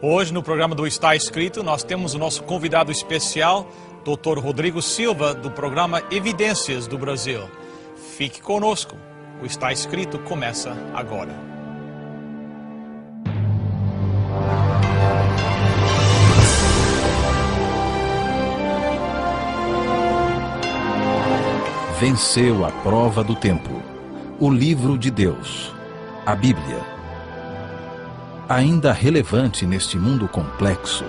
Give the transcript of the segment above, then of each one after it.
Hoje, no programa do Está Escrito, nós temos o nosso convidado especial, Dr. Rodrigo Silva, do programa Evidências do Brasil. Fique conosco. O Está Escrito começa agora. Venceu a prova do tempo. O livro de Deus, a Bíblia. Ainda relevante neste mundo complexo.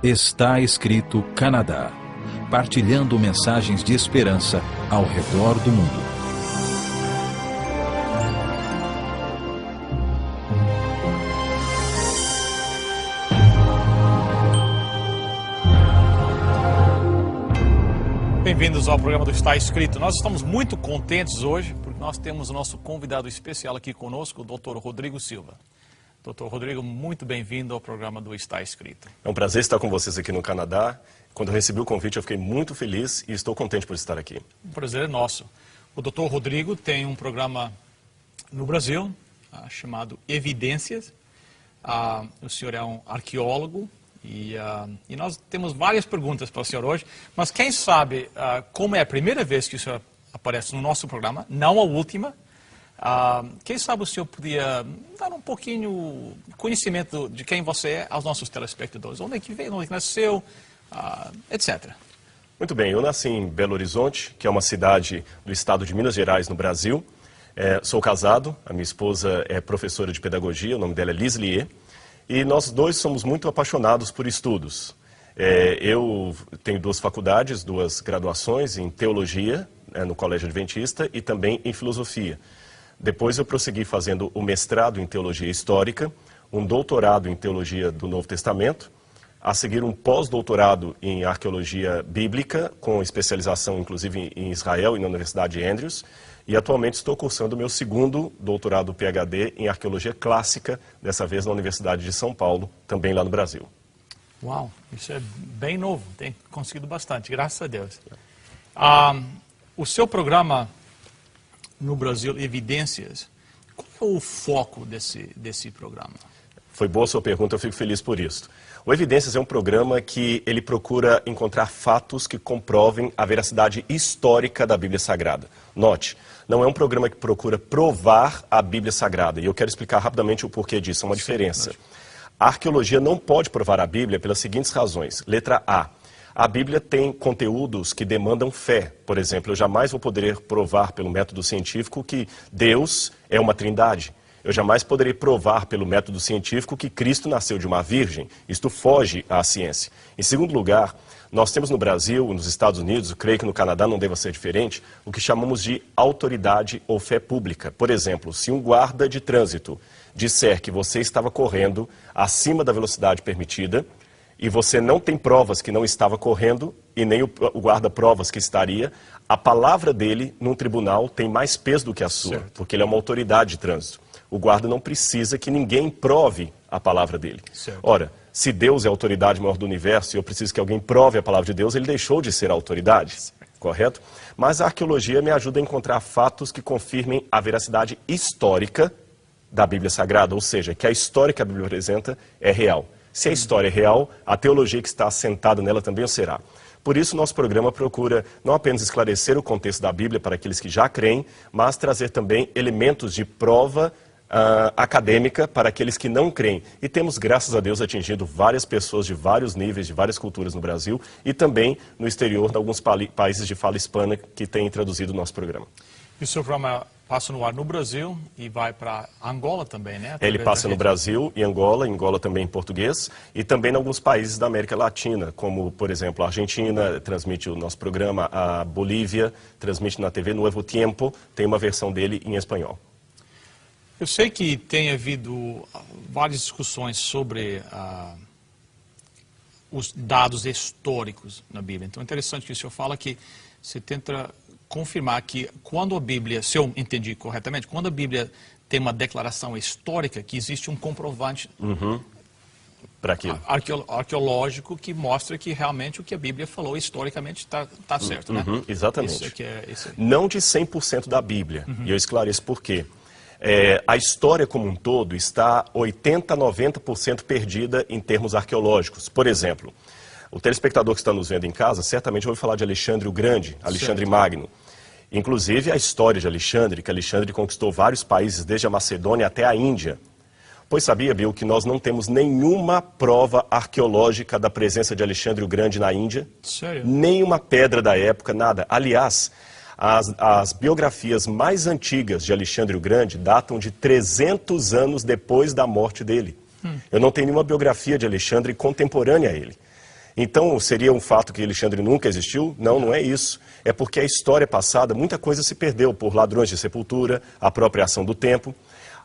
Está Escrito Canadá, partilhando mensagens de esperança ao redor do mundo. Bem-vindos ao programa do Está Escrito. Nós estamos muito contentes hoje, porque nós temos o nosso convidado especial aqui conosco, o Dr. Rodrigo Silva. Dr. Rodrigo, muito bem-vindo ao programa do Está Escrito. É um prazer estar com vocês aqui no Canadá. Quando eu recebi o convite, eu fiquei muito feliz e estou contente por estar aqui. O prazer é nosso. O Dr. Rodrigo tem um programa no Brasil chamado Evidências. O senhor é um arqueólogo. E nós temos várias perguntas para o senhor hoje, mas quem sabe, como é a primeira vez que o senhor aparece no nosso programa, não a última, quem sabe o senhor podia dar um pouquinho de conhecimento de quem você é aos nossos telespectadores, onde é que veio, onde é que nasceu, etc. Muito bem, eu nasci em Belo Horizonte, que é uma cidade do estado de Minas Gerais, no Brasil. Sou casado, a minha esposa é professora de pedagogia, o nome dela é Lislie. E nós dois somos muito apaixonados por estudos. Eu tenho duas faculdades, duas graduações em teologia, no Colégio Adventista, e também em filosofia. Depois eu prossegui fazendo o mestrado em teologia histórica, um doutorado em teologia do Novo Testamento, a seguir um pós-doutorado em arqueologia bíblica, com especialização inclusive em Israel e na Universidade de Andrews. E atualmente estou cursando o meu segundo doutorado PhD em arqueologia clássica, dessa vez na Universidade de São Paulo, também lá no Brasil. Uau, isso é bem novo, tem conseguido bastante, graças a Deus. O seu programa no Brasil, Evidências, qual é o foco desse programa? Foi boa a sua pergunta, eu fico feliz por isso. O Evidências é um programa que ele procura encontrar fatos que comprovem a veracidade histórica da Bíblia Sagrada. Note, não é um programa que procura provar a Bíblia Sagrada, e eu quero explicar rapidamente o porquê disso, é uma diferença. A arqueologia não pode provar a Bíblia pelas seguintes razões. Letra A. A Bíblia tem conteúdos que demandam fé. Por exemplo, eu jamais vou poder provar pelo método científico que Deus é uma trindade. Eu jamais poderei provar pelo método científico que Cristo nasceu de uma virgem. Isto foge à ciência. Em segundo lugar, nós temos no Brasil, nos Estados Unidos, creio que no Canadá não deva ser diferente, o que chamamos de autoridade ou fé pública. Por exemplo, se um guarda de trânsito disser que você estava correndo acima da velocidade permitida e você não tem provas que não estava correndo e nem o guarda provas que estaria, a palavra dele num tribunal tem mais peso do que a sua, porque ele é uma autoridade de trânsito. O guarda não precisa que ninguém prove a palavra dele. Certo. Ora, se Deus é a autoridade maior do universo e eu preciso que alguém prove a palavra de Deus, ele deixou de ser a autoridade, correto? Mas a arqueologia me ajuda a encontrar fatos que confirmem a veracidade histórica da Bíblia Sagrada, ou seja, que a história que a Bíblia apresenta é real. Se a história é real, a teologia que está assentada nela também o será. Por isso, nosso programa procura não apenas esclarecer o contexto da Bíblia para aqueles que já creem, mas trazer também elementos de prova acadêmica para aqueles que não creem. E temos, graças a Deus, atingido várias pessoas de vários níveis, de várias culturas no Brasil e também no exterior, em alguns países de fala hispana que têm traduzido o nosso programa. E o seu programa passa no ar no Brasil e vai para Angola também, né? Ele passa no Brasil e Angola também em português, e também em alguns países da América Latina, como, por exemplo, a Argentina transmite o nosso programa, a Bolívia transmite na TV Nuevo Tiempo, tem uma versão dele em espanhol. Eu sei que tem havido várias discussões sobre os dados históricos na Bíblia. Então é interessante que o senhor fala que você tenta confirmar que quando a Bíblia, se eu entendi corretamente, quando a Bíblia tem uma declaração histórica, que existe um comprovante Para aquilo. Arqueológico que mostra que realmente o que a Bíblia falou historicamente está certo, né? Exatamente. Isso é que é, isso é. Não de 100% da Bíblia, e eu esclareço por quê. A história como um todo está 80% a 90% perdida em termos arqueológicos. Por exemplo, o telespectador que está nos vendo em casa certamente ouviu falar de Alexandre o Grande, Alexandre Magno. Inclusive a história de Alexandre, que Alexandre conquistou vários países, desde a Macedônia até a Índia. Pois sabia, Bill, que nós não temos nenhuma prova arqueológica da presença de Alexandre o Grande na Índia? Sério? Nenhuma pedra da época, nada. Aliás, as biografias mais antigas de Alexandre o Grande datam de 300 anos depois da morte dele. Eu não tenho nenhuma biografia de Alexandre contemporânea a ele. Então, seria um fato que Alexandre nunca existiu? Não, não é isso. É porque a história passada, muita coisa se perdeu por ladrões de sepultura, apropriação do tempo.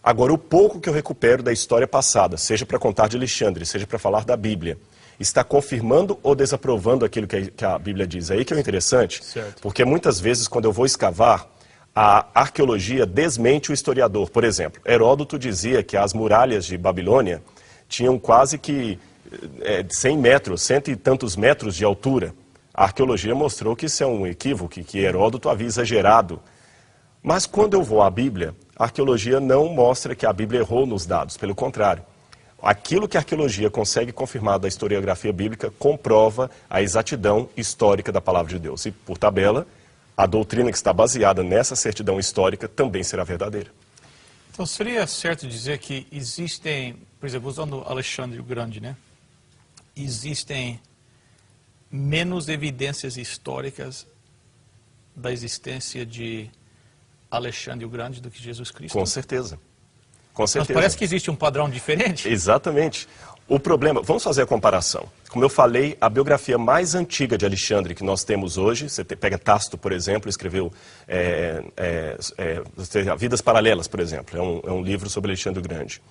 Agora, o pouco que eu recupero da história passada, seja para contar de Alexandre, seja para falar da Bíblia, está confirmando ou desaprovando aquilo que a Bíblia diz. Aí que é o interessante, Certo. porque muitas vezes, quando eu vou escavar, a arqueologia desmente o historiador. Por exemplo, Heródoto dizia que as muralhas de Babilônia tinham quase que 100 metros, cento e tantos metros de altura. A arqueologia mostrou que isso é um equívoco, que Heródoto havia exagerado. Mas quando eu vou à Bíblia, a arqueologia não mostra que a Bíblia errou nos dados, pelo contrário. Aquilo que a arqueologia consegue confirmar da historiografia bíblica comprova a exatidão histórica da palavra de Deus. E, por tabela, a doutrina que está baseada nessa certidão histórica também será verdadeira. Então, seria certo dizer que existem, por exemplo, usando Alexandre o Grande, né? Existem menos evidências históricas da existência de Alexandre o Grande do que Jesus Cristo? Com certeza. Com Mas certeza. parece que existe um padrão diferente. Exatamente. O problema, vamos fazer a comparação. Como eu falei, a biografia mais antiga de Alexandre que nós temos hoje, você pega Tácito, por exemplo, escreveu Vidas Paralelas, por exemplo, é um livro sobre Alexandre o Grande.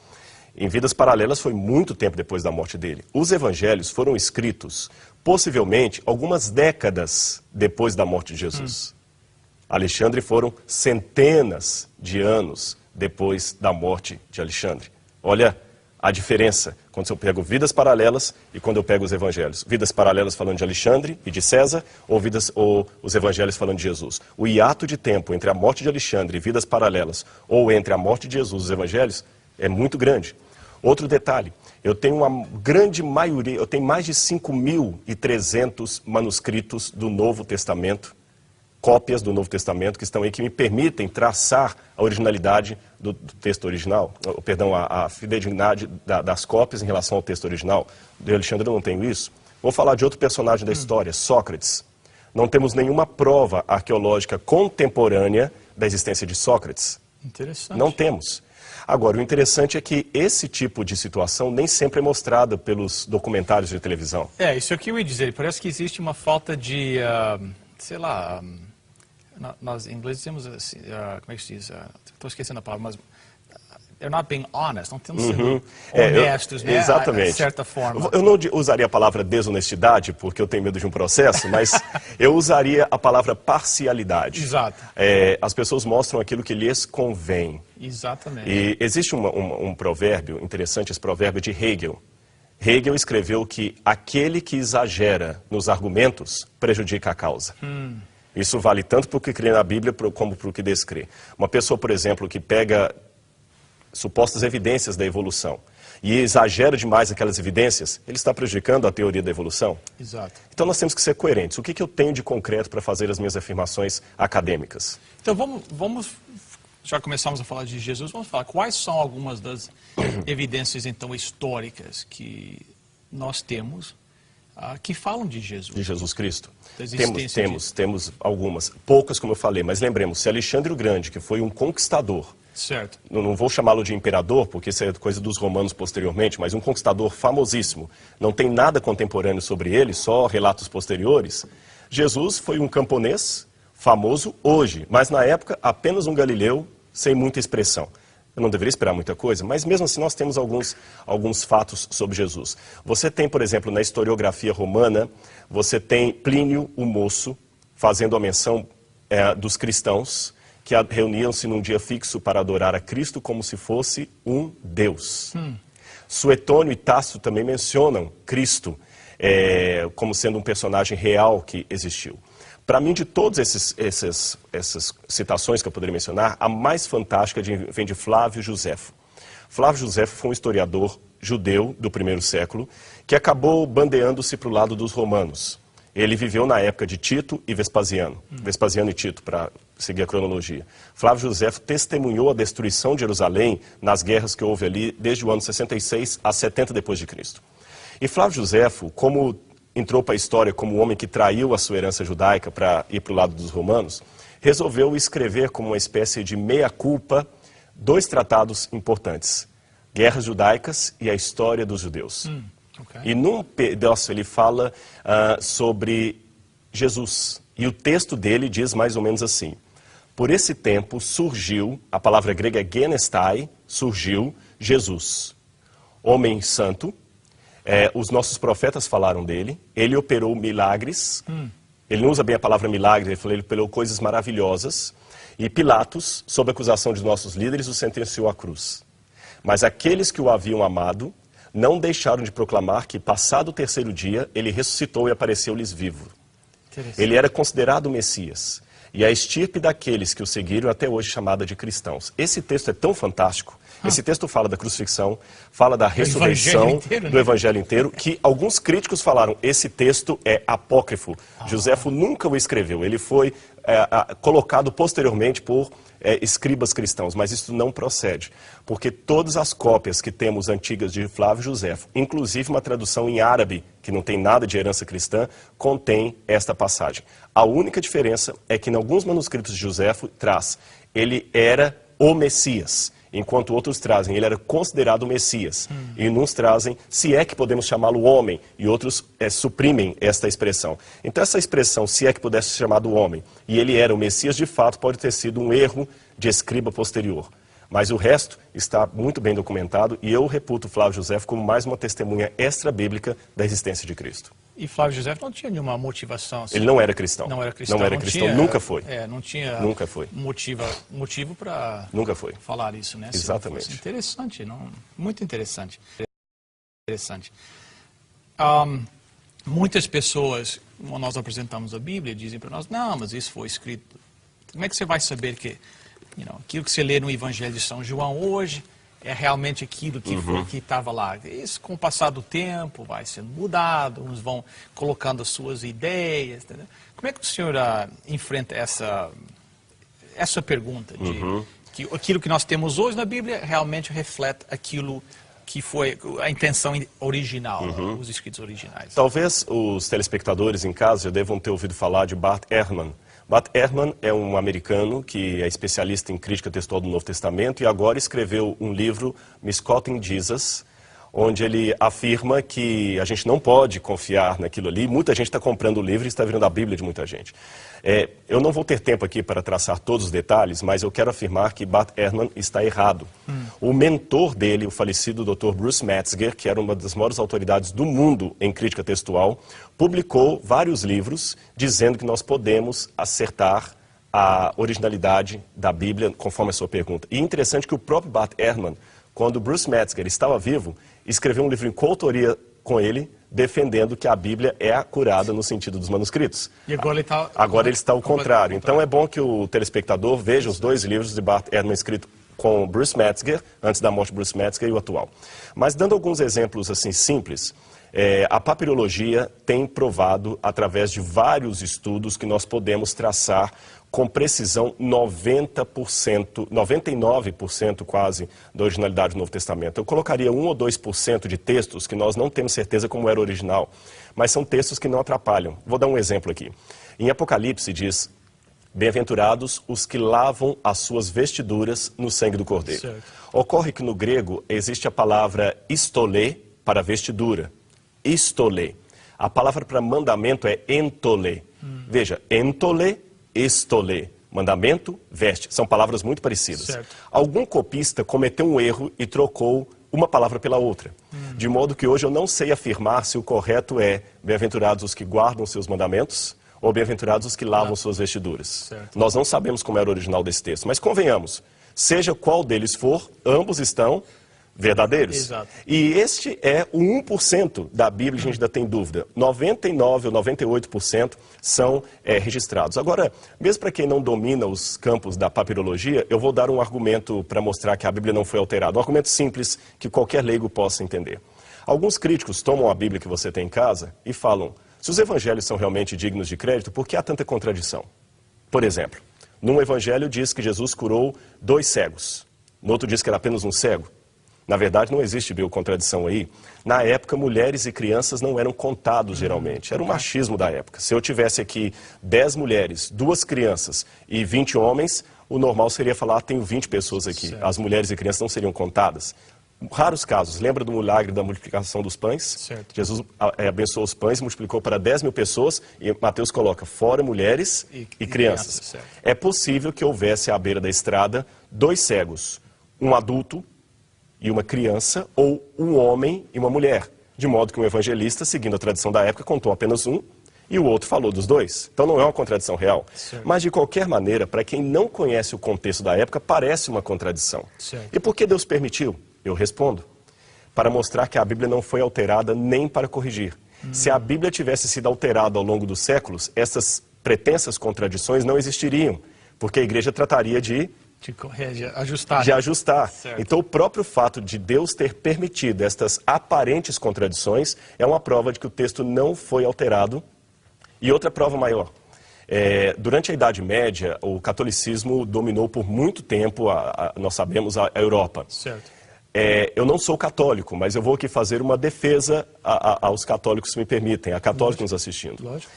Em Vidas Paralelas foi muito tempo depois da morte dele. Os evangelhos foram escritos, possivelmente, algumas décadas depois da morte de Jesus. Alexandre foram centenas de anos depois da morte de Alexandre. Olha a diferença quando eu pego Vidas Paralelas e quando eu pego os evangelhos. Vidas Paralelas falando de Alexandre e de César ou os evangelhos falando de Jesus. O hiato de tempo entre a morte de Alexandre e Vidas Paralelas ou entre a morte de Jesus e os evangelhos é muito grande. Outro detalhe, eu tenho uma grande maioria, eu tenho mais de 5.300 manuscritos do Novo Testamento, cópias do Novo Testamento que estão aí, que me permitem traçar a originalidade do texto original, perdão, a fidelidade das cópias em relação ao texto original. De Alexandre eu não tenho isso. Vou falar de outro personagem da história, Sócrates. Não temos nenhuma prova arqueológica contemporânea da existência de Sócrates. Interessante. Não temos. Agora, o interessante é que esse tipo de situação nem sempre é mostrada pelos documentários de televisão. Isso é o que eu ia dizer. Parece que existe uma falta de, sei lá, nós em inglês dizemos assim, como é que se diz? Estou esquecendo a palavra, mas they're not being honest, não estão sendo honestos, né? Exatamente. De certa forma. Eu não usaria a palavra desonestidade, porque eu tenho medo de um processo, mas eu usaria a palavra parcialidade. Exato. As pessoas mostram aquilo que lhes convém. Exatamente. E existe um provérbio interessante, esse provérbio de Hegel. Hegel escreveu que aquele que exagera nos argumentos prejudica a causa. Isso vale tanto para o que crê na Bíblia como para o que descrê. Uma pessoa, por exemplo, que pega supostas evidências da evolução e exagera demais aquelas evidências, ele está prejudicando a teoria da evolução. Exato. Então nós temos que ser coerentes. O que eu tenho de concreto para fazer as minhas afirmações acadêmicas? Então vamos, já começamos a falar de Jesus, vamos falar quais são algumas das evidências então históricas que nós temos que falam de Jesus. De Jesus Cristo. Temos algumas, poucas como eu falei, mas lembremos, se Alexandre o Grande, que foi um conquistador, certo. Não vou chamá-lo de imperador, porque isso é coisa dos romanos posteriormente, mas um conquistador famosíssimo, não tem nada contemporâneo sobre ele, só relatos posteriores. Jesus foi um camponês famoso hoje, mas na época apenas um galileu sem muita expressão. Eu não deveria esperar muita coisa, mas mesmo assim nós temos alguns fatos sobre Jesus. Você tem, por exemplo, na historiografia romana, você tem Plínio o Moço fazendo a menção dos cristãos que reuniam-se num dia fixo para adorar a Cristo como se fosse um Deus. Suetônio e Tácito também mencionam Cristo como sendo um personagem real que existiu. Para mim, de todas essas citações que eu poderia mencionar, a mais fantástica vem de Flávio Josefo. Flávio Josefo foi um historiador judeu do primeiro século que acabou bandeando-se para o lado dos romanos. Ele viveu na época de Tito e Vespasiano. Vespasiano e Tito, para seguir a cronologia. Flávio Josefo testemunhou a destruição de Jerusalém nas guerras que houve ali desde o ano 66 a 70 depois de Cristo. E Flávio Josefo, como entrou para a história como o homem que traiu a sua herança judaica para ir para o lado dos romanos, resolveu escrever como uma espécie de meia-culpa 2 tratados importantes: Guerras Judaicas e a História dos Judeus. Okay. E num pedaço ele fala sobre Jesus. E o texto dele diz mais ou menos assim: por esse tempo surgiu, a palavra grega é genestai, surgiu Jesus, homem santo. Os nossos profetas falaram dele, ele operou milagres, ele não usa bem a palavra milagre, ele operou coisas maravilhosas, e Pilatos, sob acusação de nossos líderes, o sentenciou à cruz. Mas aqueles que o haviam amado não deixaram de proclamar que, passado o 3º dia, ele ressuscitou e apareceu-lhes vivo. Ele era considerado o Messias, e a estirpe daqueles que o seguiram até hoje chamada de cristãos. Esse texto é tão fantástico. Esse texto fala da crucifixão, fala da ressurreição, do evangelho inteiro, que alguns críticos falaram, esse texto é apócrifo. Josefo nunca o escreveu, ele foi colocado posteriormente por escribas cristãos, mas isso não procede, porque todas as cópias que temos antigas de Flávio Josefo, inclusive uma tradução em árabe, que não tem nada de herança cristã, contém esta passagem. A única diferença é que em alguns manuscritos de Josefo traz, ele era o Messias, enquanto outros trazem, ele era considerado o Messias. E uns trazem, se é que podemos chamá-lo homem, e outros suprimem esta expressão. Então essa expressão, se é que pudesse ser chamado homem, e ele era o Messias, de fato pode ter sido um erro de escriba posterior. Mas o resto está muito bem documentado, e eu reputo Flávio Josefo como mais uma testemunha extra-bíblica da existência de Cristo. E Flávio Josefo não tinha nenhuma motivação. Assim, ele não era cristão. Não era cristão. Não era cristão, nunca foi. Não tinha nunca foi. motivo para falar isso, né? Exatamente. Interessante, não? Muito interessante. Muitas pessoas, quando nós apresentamos a Bíblia, dizem para nós, não, mas isso foi escrito. Como é que você vai saber que aquilo que você lê no Evangelho de São João hoje é realmente aquilo que estava lá? Isso, com o passar do tempo, vai sendo mudado, uns vão colocando as suas ideias. Entendeu? Como é que o senhor enfrenta essa pergunta de que aquilo que nós temos hoje na Bíblia realmente reflete aquilo que foi a intenção original, os escritos originais? Talvez os telespectadores em casa já devam ter ouvido falar de Bart Ehrman. Bart Ehrman é um americano que é especialista em crítica textual do Novo Testamento e agora escreveu um livro, Misquoting Jesus, onde ele afirma que a gente não pode confiar naquilo ali. Muita gente está comprando o livro e está virando a Bíblia de muita gente. Eu não vou ter tempo aqui para traçar todos os detalhes, mas eu quero afirmar que Bart Ehrman está errado. O mentor dele, o falecido Dr. Bruce Metzger, que era uma das maiores autoridades do mundo em crítica textual, publicou vários livros dizendo que nós podemos acertar a originalidade da Bíblia, conforme a sua pergunta. E é interessante que o próprio Bart Ehrman, quando Bruce Metzger estava vivo, escreveu um livro em coautoria com ele, defendendo que a Bíblia é acurada no sentido dos manuscritos. E agora ele está ao contrário. Então é bom que o telespectador veja os 2 livros de Bart Ehrman escritos com Bruce Metzger, antes da morte de Bruce Metzger, e o atual. Mas dando alguns exemplos assim simples, a papirologia tem provado, através de vários estudos, que nós podemos traçar com precisão 90%, 99% quase, da originalidade do Novo Testamento. Eu colocaria 1 ou 2% de textos que nós não temos certeza como era original, mas são textos que não atrapalham. Vou dar um exemplo aqui. Em Apocalipse diz, bem-aventurados os que lavam as suas vestiduras no sangue do Cordeiro. Certo. Ocorre que no grego existe a palavra istolê para vestidura. Istolê. A palavra para mandamento é entolê. Veja, entolê, estolê. Mandamento, veste. São palavras muito parecidas. Certo. Algum copista cometeu um erro e trocou uma palavra pela outra. De modo que hoje eu não sei afirmar se o correto é bem-aventurados os que guardam seus mandamentos ou bem-aventurados os que lavam suas vestiduras. Certo. Nós não sabemos como era o original desse texto, mas convenhamos, seja qual deles for, ambos estão verdadeiros. Exato. E este é o 1% da Bíblia, a gente ainda tem dúvida. 99% ou 98% são registrados. Agora, mesmo para quem não domina os campos da papirologia, eu vou dar um argumento para mostrar que a Bíblia não foi alterada. Um argumento simples que qualquer leigo possa entender. Alguns críticos tomam a Bíblia que você tem em casa e falam, se os evangelhos são realmente dignos de crédito, por que há tanta contradição? Por exemplo, num evangelho diz que Jesus curou 2 cegos. No outro diz que era apenas um cego. Na verdade, não existe biocontradição aí. Na época, mulheres e crianças não eram contados geralmente. Era o machismo da época. Se eu tivesse aqui 10 mulheres, 2 crianças e 20 homens, o normal seria falar, tenho 20 pessoas aqui. Certo. As mulheres e crianças não seriam contadas. Raros casos. Lembra do milagre da multiplicação dos pães? Certo. Jesus abençoou os pães, multiplicou para 10 mil pessoas e Mateus coloca fora mulheres e crianças. certo. É possível que houvesse à beira da estrada 2 cegos, um adulto e uma criança, ou um homem e uma mulher. De modo que um evangelista, seguindo a tradição da época, contou apenas um e o outro falou dos 2. Então não é uma contradição real. Certo. Mas de qualquer maneira, para quem não conhece o contexto da época, parece uma contradição. Certo. E por que Deus permitiu? Eu respondo. Para mostrar que a Bíblia não foi alterada nem para corrigir. Se a Bíblia tivesse sido alterada ao longo dos séculos, essas pretensas contradições não existiriam, porque a igreja trataria de ajustar. de ajustar. Certo. Então, o próprio fato de Deus ter permitido estas aparentes contradições é uma prova de que o texto não foi alterado. E outra prova maior. Durante a Idade Média, o catolicismo dominou por muito tempo, nós sabemos, a Europa. Certo. Eu não sou católico, mas eu vou aqui fazer uma defesa aos católicos, se me permitem, a católicos nos assistindo. Lógico.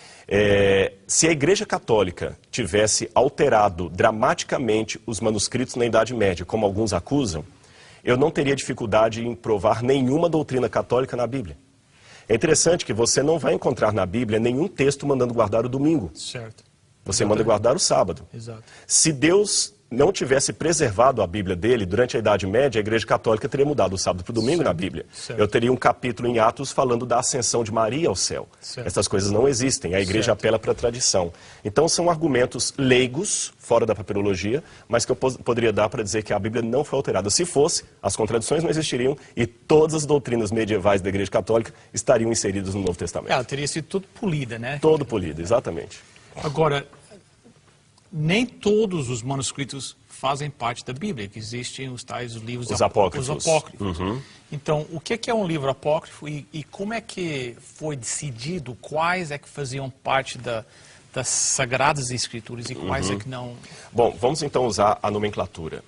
Se a Igreja Católica tivesse alterado dramaticamente os manuscritos na Idade Média, como alguns acusam, eu não teria dificuldade em provar nenhuma doutrina católica na Bíblia. É interessante que você não vai encontrar na Bíblia nenhum texto mandando guardar o domingo. Certo. Você manda guardar o sábado. Exato. Se Deus não tivesse preservado a Bíblia dele, durante a Idade Média, a Igreja Católica teria mudado o sábado para o domingo na Bíblia. Certo. Eu teria um capítulo em Atos falando da ascensão de Maria ao céu. Certo. Essas coisas não existem, a Igreja Certo. apela para a tradição. Então são argumentos leigos, fora da papirologia, mas que eu poderia dar para dizer que a Bíblia não foi alterada. Se fosse, as contradições não existiriam e todas as doutrinas medievais da Igreja Católica estariam inseridas no Novo Testamento. Ela teria sido tudo polida, né? Todo polido, exatamente. Agora, nem todos os manuscritos fazem parte da Bíblia, que existem os tais livros Os apócrifos. Os apócrifos. Uhum. Então, o que é um livro apócrifo e como é que foi decidido quais é que faziam parte das Sagradas Escrituras e quais é que não? Bom, vamos então usar a nomenclatura.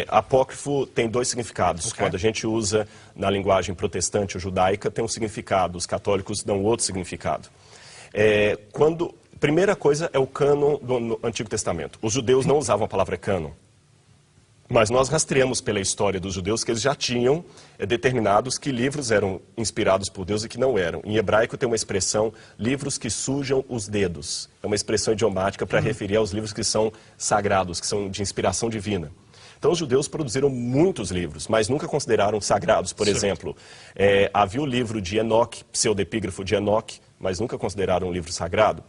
Apócrifo tem 2 significados. Ok. Quando a gente usa na linguagem protestante ou judaica, tem um significado. Os católicos dão outro significado. Primeira coisa é o cânon do Antigo Testamento. Os judeus não usavam a palavra cânon. Mas nós rastreamos pela história dos judeus que eles já tinham determinados que livros eram inspirados por Deus e que não eram. Em hebraico tem uma expressão, livros que sujam os dedos. É uma expressão idiomática para referir aos livros que são sagrados, que são de inspiração divina. Então os judeus produziram muitos livros, mas nunca consideraram sagrados. Por exemplo, havia o livro de Enoque, pseudepígrafo de Enoque, mas nunca consideraram um livro sagrado.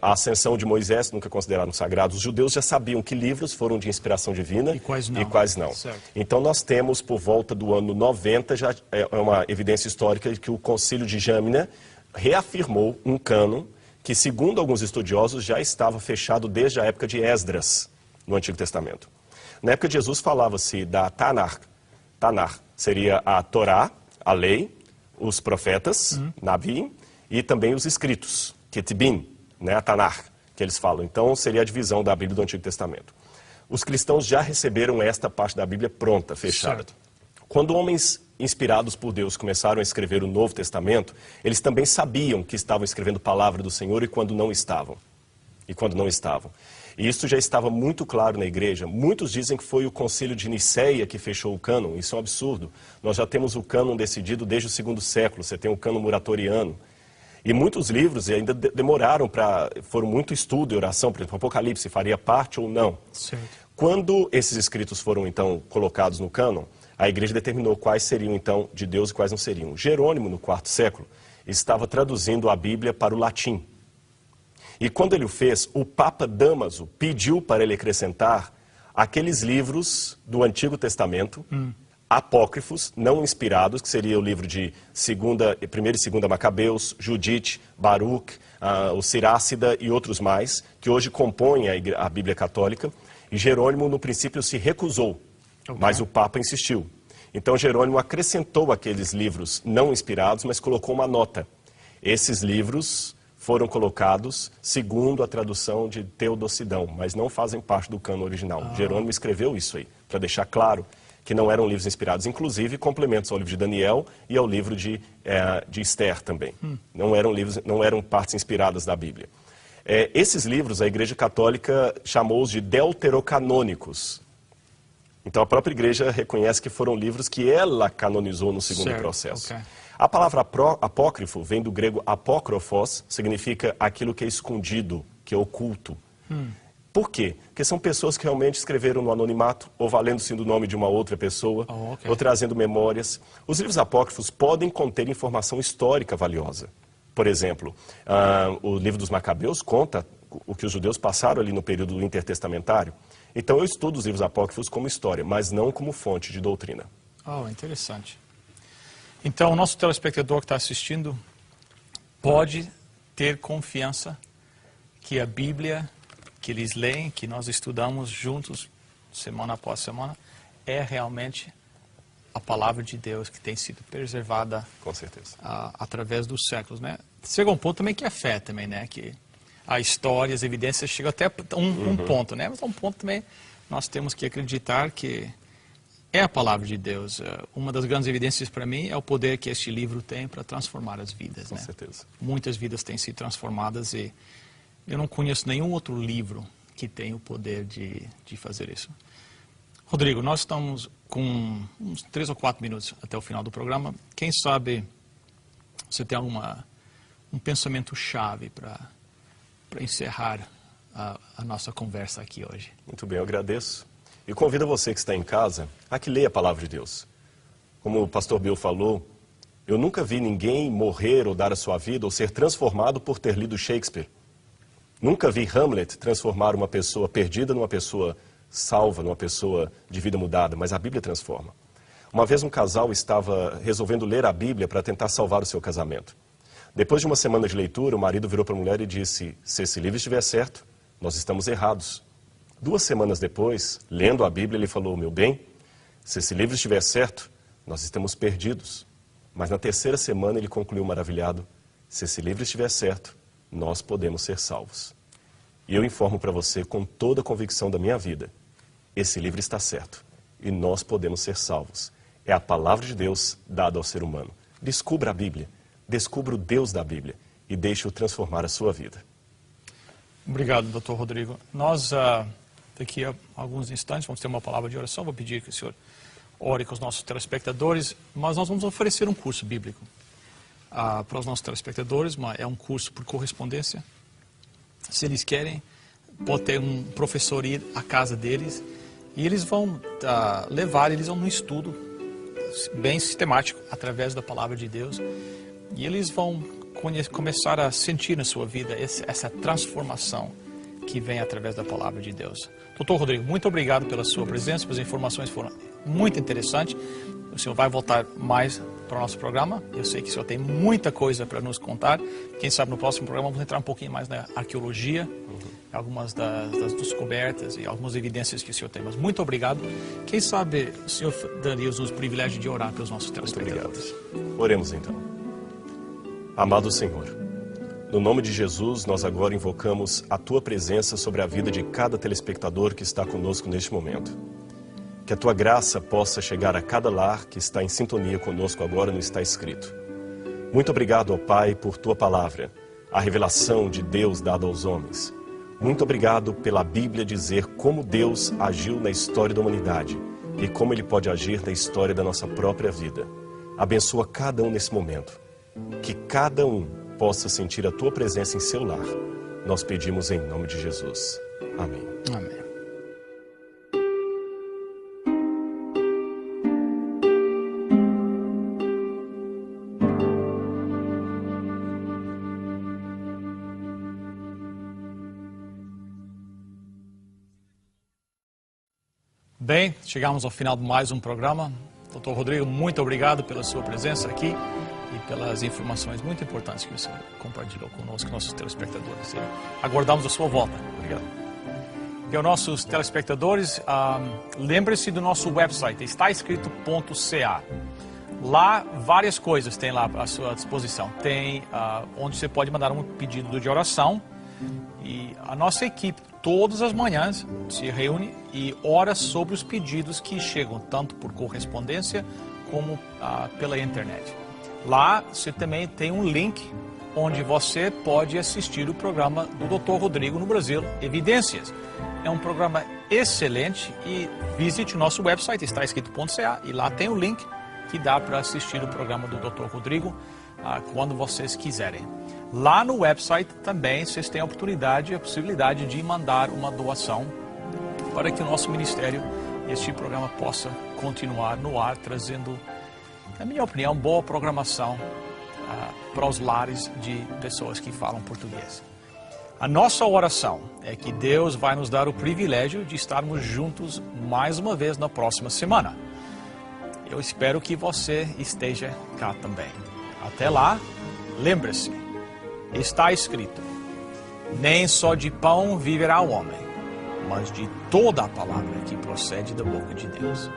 A ascensão de Moisés nunca consideraram sagrados. Os judeus já sabiam que livros foram de inspiração divina E quais não. Certo. Então nós temos, por volta do ano 90, já é uma evidência histórica de que o Concílio de Jâmina reafirmou um cânon que, segundo alguns estudiosos, já estava fechado desde a época de Esdras, no Antigo Testamento. Na época de Jesus falava-se da Tanar. Tanar seria a Torá, a lei, os profetas, Nabi, e também os escritos. Ketibim, né, a Tanar, que eles falam. Então, seria a divisão da Bíblia do Antigo Testamento. Os cristãos já receberam esta parte da Bíblia pronta, fechada. Certo. Quando homens inspirados por Deus começaram a escrever o Novo Testamento, eles também sabiam que estavam escrevendo palavra do Senhor e quando não estavam. E isso já estava muito claro na igreja. Muitos dizem que foi o Concílio de Nicéia que fechou o cânon. Isso é um absurdo. Nós já temos o cânon decidido desde o 2º século. Você tem o cânon muratoriano. E muitos livros ainda demoraram foram muito estudo e oração, por exemplo, Apocalipse faria parte ou não. Certo. Quando esses escritos foram então colocados no cânon, a igreja determinou quais seriam então de Deus e quais não seriam. Jerônimo, no 4º século, estava traduzindo a Bíblia para o latim. E quando ele o fez, o Papa Dámaso pediu para ele acrescentar aqueles livros do Antigo Testamento apócrifos, não inspirados, que seria o livro de 1ª e 2ª Macabeus, Judite, Baruch, o Sirácida e outros mais, que hoje compõem a Bíblia Católica. E Jerônimo, no princípio, se recusou, mas o Papa insistiu. Então, Jerônimo acrescentou aqueles livros não inspirados, mas colocou uma nota. Esses livros foram colocados segundo a tradução de Teodosidão, mas não fazem parte do cano original. Jerônimo escreveu isso aí, para deixar claro que não eram livros inspirados, inclusive complementos ao livro de Daniel e ao livro de Esther também. Não eram partes inspiradas da Bíblia. Esses livros, a Igreja Católica chamou-os de deuterocanônicos. Então, a própria Igreja reconhece que foram livros que ela canonizou no segundo processo. Okay. A palavra apócrifo vem do grego apókrofos, significa aquilo que é escondido, que é oculto. Por quê? Porque são pessoas que realmente escreveram no anonimato, ou valendo-se do nome de uma outra pessoa, ou trazendo memórias. Os livros apócrifos podem conter informação histórica valiosa. Por exemplo, o livro dos Macabeus conta o que os judeus passaram ali no período intertestamentário. Então eu estudo os livros apócrifos como história, mas não como fonte de doutrina. Interessante. Então o nosso telespectador que está assistindo pode ter confiança que a Bíblia que eles leem, que nós estudamos juntos, semana após semana, é realmente a palavra de Deus que tem sido preservada, com certeza, através dos séculos, né? Chega um ponto também que é fé também, né? Que a história, as evidências chegam até um ponto, né? Mas a um ponto também nós temos que acreditar que é a palavra de Deus. Uma das grandes evidências para mim é o poder que este livro tem para transformar as vidas, com né? certeza. Muitas vidas têm sido transformadas e eu não conheço nenhum outro livro que tenha o poder de fazer isso. Rodrigo, nós estamos com uns 3 ou 4 minutos até o final do programa. Quem sabe você tem um pensamento-chave para encerrar a nossa conversa aqui hoje? Muito bem, eu agradeço. E convido você que está em casa a que leia a palavra de Deus. Como o pastor Bill falou, eu nunca vi ninguém morrer ou dar a sua vida ou ser transformado por ter lido Shakespeare. Nunca vi Hamlet transformar uma pessoa perdida numa pessoa salva, numa pessoa de vida mudada, mas a Bíblia transforma. Uma vez um casal estava resolvendo ler a Bíblia para tentar salvar o seu casamento. Depois de uma semana de leitura, o marido virou para a mulher e disse: se esse livro estiver certo, nós estamos errados. 2 semanas depois, lendo a Bíblia, ele falou: meu bem, se esse livro estiver certo, nós estamos perdidos. Mas na 3ª semana ele concluiu maravilhado: se esse livro estiver certo, nós podemos ser salvos. E eu informo para você com toda a convicção da minha vida, esse livro está certo e nós podemos ser salvos. É a palavra de Deus dada ao ser humano. Descubra a Bíblia, descubra o Deus da Bíblia e deixe-o transformar a sua vida. Obrigado, Dr. Rodrigo. Nós, daqui a alguns instantes, vamos ter uma palavra de oração. Vou pedir que o senhor ore com os nossos telespectadores, mas nós vamos oferecer um curso bíblico para os nossos telespectadores. É um curso por correspondência. Se eles querem, pode ter um professor ir à casa deles e eles vão eles vão num estudo bem sistemático através da palavra de Deus e eles vão começar a sentir na sua vida essa transformação que vem através da palavra de Deus. Doutor Rodrigo, muito obrigado pela sua presença, as informações foram muito interessantes. O senhor vai voltar mais para o nosso programa. Eu sei que o senhor tem muita coisa para nos contar. Quem sabe no próximo programa vamos entrar um pouquinho mais na arqueologia, algumas das descobertas e algumas evidências que o senhor tem. Mas muito obrigado. Quem sabe o senhor daria-nos o privilégio de orar pelos nossos telespectadores. Oremos então. Amado Senhor, no nome de Jesus, nós agora invocamos a Tua presença sobre a vida de cada telespectador que está conosco neste momento. Que a Tua graça possa chegar a cada lar que está em sintonia conosco agora no Está Escrito. Muito obrigado, ó Pai, por Tua palavra, a revelação de Deus dada aos homens. Muito obrigado pela Bíblia dizer como Deus agiu na história da humanidade e como Ele pode agir na história da nossa própria vida. Abençoa cada um nesse momento. Que cada um possa sentir a Tua presença em seu lar. Nós pedimos em nome de Jesus. Amém. Amém. Bem, chegamos ao final de mais um programa. Dr. Rodrigo, muito obrigado pela sua presença aqui e pelas informações muito importantes que o senhor compartilhou conosco, nossos telespectadores. Aguardamos a sua volta. Obrigado. E aos nossos telespectadores, lembre-se do nosso website, estaescrito.ca. Lá, várias coisas tem lá à sua disposição. Tem onde você pode mandar um pedido de oração. E a nossa equipe, todas as manhãs, se reúne e ora sobre os pedidos que chegam, tanto por correspondência como pela internet. Lá, você também tem um link onde você pode assistir o programa do Dr. Rodrigo no Brasil, Evidências. É um programa excelente e visite o nosso website, estaescrito.ca, e lá tem o link que dá para assistir o programa do Dr. Rodrigo quando vocês quiserem. Lá no website também vocês têm a oportunidade, a possibilidade de mandar uma doação para que o nosso ministério, este programa, possa continuar no ar, trazendo, na minha opinião, boa programação para os lares de pessoas que falam português. A nossa oração é que Deus vai nos dar o privilégio de estarmos juntos mais uma vez na próxima semana. Eu espero que você esteja cá também. Até lá, lembre-se, está escrito: nem só de pão viverá o homem, mas de toda a palavra que procede da boca de Deus.